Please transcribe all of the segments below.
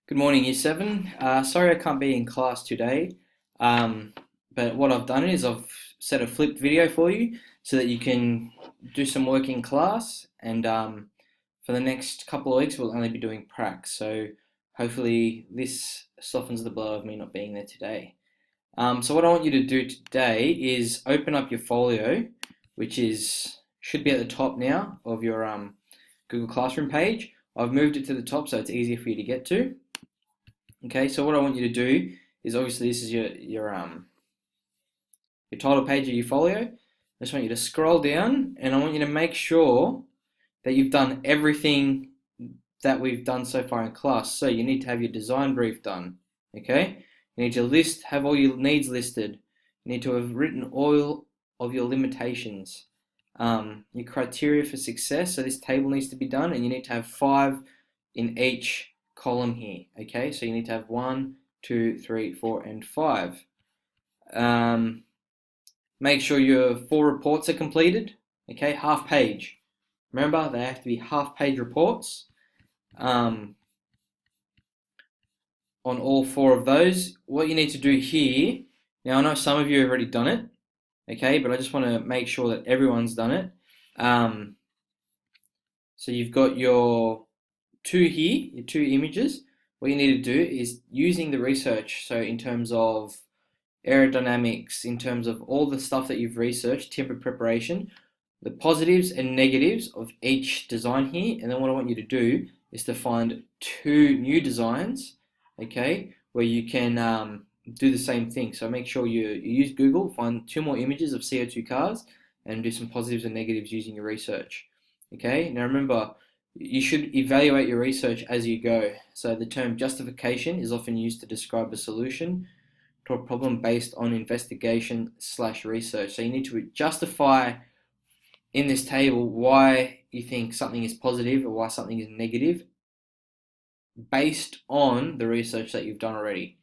Good morning, Year 7. Sorry I can't be in class today, but what I've done is I've set a flipped video for you so that you can do some work in class, and for the next couple of weeks we'll only be doing prac, so hopefully this softens the blow of me not being there today. So what I want you to do today is open up your folio, which should be at the top now of your Google Classroom page. I've moved it to the top so it's easier for you to get to. Okay, so what I want you to do is obviously this is your title page of your folio. I just want you to scroll down and I want you to make sure that you've done everything that we've done so far in class. So you need to have your design brief done. Okay? You need to have all your needs listed. You need to have written all of your limitations. Your criteria for success. So this table needs to be done and you need to have 5 in each column here. Okay, so you need to have 1, 2, 3, 4, and 5. Make sure your 4 reports are completed. Okay, half page. Remember, they have to be half page reports on all 4 of those. What you need to do here, now I know some of you have already done it, okay, but I just want to make sure that everyone's done it. So you've got your 2 here, your 2 images. What you need to do is using the research, so in terms of aerodynamics, in terms of all the stuff that you've researched, temporary preparation, the positives and negatives of each design here, and then what I want you to do is to find 2 new designs, okay, where you can do the same thing. So make sure you use Google, find 2 more images of CO2 cars, and do some positives and negatives using your research. Okay, now remember, you should evaluate your research as you go. So the term justification is often used to describe a solution to a problem based on investigation/research. So you need to justify in this table why you think something is positive or why something is negative based on the research that you've done already.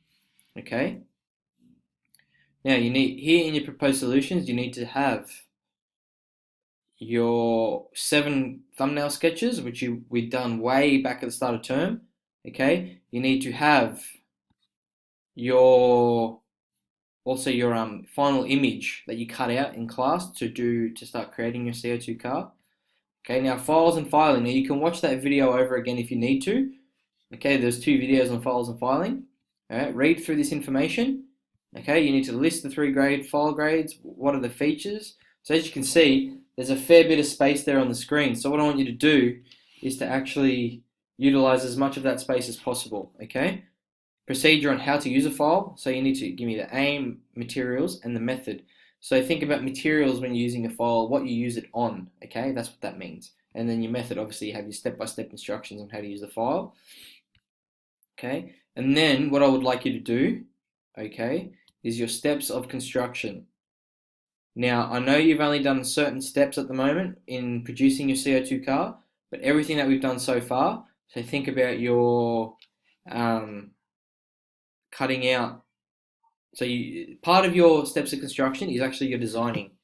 Okay? Now you need here in your proposed solutions, you need to have your 7 thumbnail sketches, which we've done way back at the start of term. Okay? You need to have your final image that you cut out in class to start creating your CO2 car. Okay, now files and filing. Now you can watch that video over again if you need to. Okay, there's 2 videos on files and filing. All right, read through this information. Okay, you need to list the 3 file grades. What are the features? So as you can see, there's a fair bit of space there on the screen. So what I want you to do is to actually utilize as much of that space as possible. Okay, procedure on how to use a file. So you need to give me the aim, materials, and the method. So think about materials when you're using a file, what you use it on. Okay, that's what that means. And then your method, obviously, you have your step-by-step instructions on how to use the file. Okay, and then what I would like you to do, okay, is your steps of construction. Now, I know you've only done certain steps at the moment in producing your CO2 car, but everything that we've done so far, so think about your cutting out. So part of your steps of construction is actually your designing,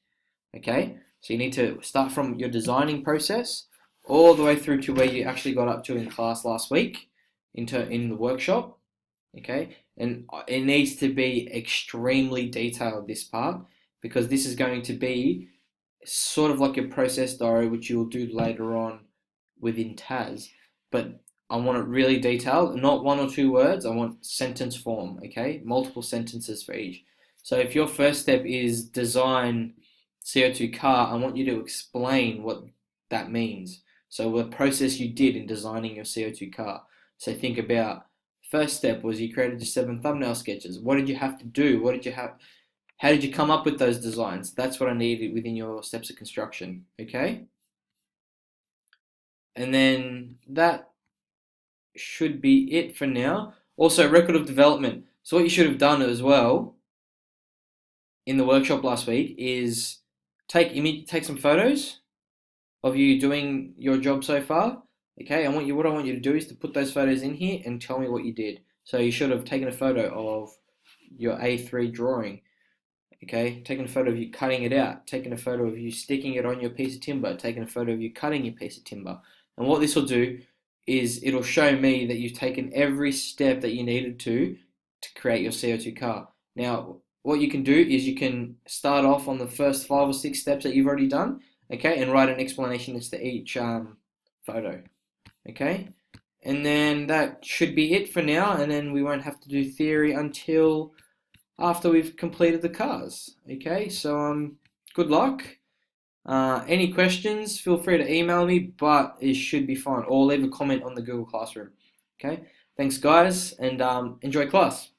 okay? So you need to start from your designing process all the way through to where you actually got up to in class last week in the workshop, okay? And it needs to be extremely detailed, this part, because this is going to be sort of like your process diary, which you'll do later on within TAS. But I want it really detailed, not 1 or 2 words. I want sentence form, okay? Multiple sentences for each. So if your first step is design CO2 car, I want you to explain what that means. So the process you did in designing your CO2 car. So think about, first step was you created your 7 thumbnail sketches. What did you have to do? How did you come up with those designs? That's what I need within your steps of construction, okay? And then that should be it for now. Also, record of development. So what you should have done as well in the workshop last week is take some photos of you doing your job so far. Okay, what I want you to do is to put those photos in here and tell me what you did. So you should have taken a photo of your A3 drawing. Okay, taking a photo of you cutting it out, taking a photo of you sticking it on your piece of timber, taking a photo of you cutting your piece of timber. And what this will do is it'll show me that you've taken every step that you needed to create your CO2 car. Now, what you can do is you can start off on the first 5 or 6 steps that you've already done, okay, and write an explanation as to each photo, okay? And then that should be it for now, and then we won't have to do theory until after we've completed the cars, okay? So good luck. Any questions, feel free to email me, but it should be fine, or leave a comment on the Google Classroom, okay? Thanks, guys, and enjoy class.